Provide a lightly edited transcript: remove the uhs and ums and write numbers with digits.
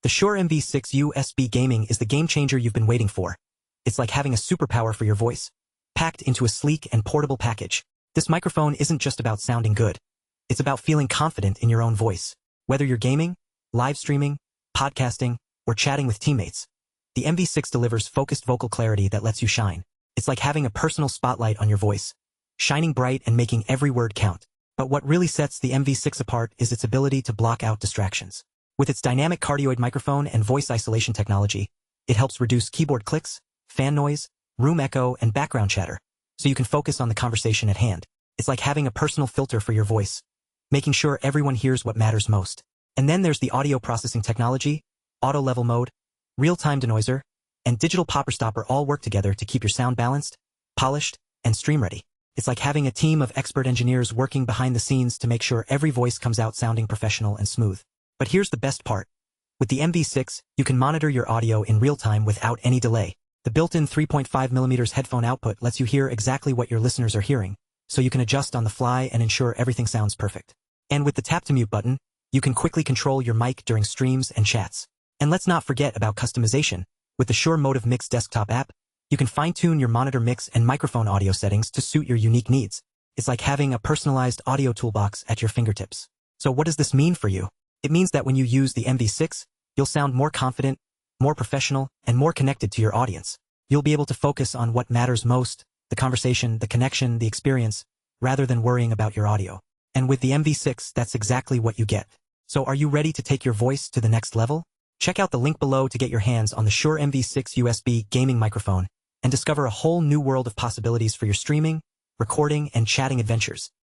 The Shure MV6 USB gaming is the game changer you've been waiting for. It's like having a superpower for your voice, packed into a sleek and portable package. This microphone isn't just about sounding good. It's about feeling confident in your own voice. Whether you're gaming, live streaming, podcasting, or chatting with teammates, the MV6 delivers focused vocal clarity that lets you shine. It's like having a personal spotlight on your voice, shining bright and making every word count. But what really sets the MV6 apart is its ability to block out distractions. With its dynamic cardioid microphone and voice isolation technology, it helps reduce keyboard clicks, fan noise, room echo, and background chatter, so you can focus on the conversation at hand. It's like having a personal filter for your voice, making sure everyone hears what matters most. And then there's the audio processing technology, auto level mode, real-time denoiser, and digital popper stopper all work together to keep your sound balanced, polished, and stream ready. It's like having a team of expert engineers working behind the scenes to make sure every voice comes out sounding professional and smooth. But here's the best part. With the MV6, you can monitor your audio in real time without any delay. The built-in 3.5mm headphone output lets you hear exactly what your listeners are hearing, so you can adjust on the fly and ensure everything sounds perfect. And with the tap-to-mute button, you can quickly control your mic during streams and chats. And let's not forget about customization. With the Shure Motive Mix desktop app, you can fine-tune your monitor mix and microphone audio settings to suit your unique needs. It's like having a personalized audio toolbox at your fingertips. So what does this mean for you? It means that when you use the MV6, you'll sound more confident, more professional, and more connected to your audience. You'll be able to focus on what matters most, the conversation, the connection, the experience, rather than worrying about your audio. And with the MV6, that's exactly what you get. So are you ready to take your voice to the next level? Check out the link below to get your hands on the Shure MV6 USB gaming microphone and discover a whole new world of possibilities for your streaming, recording, and chatting adventures.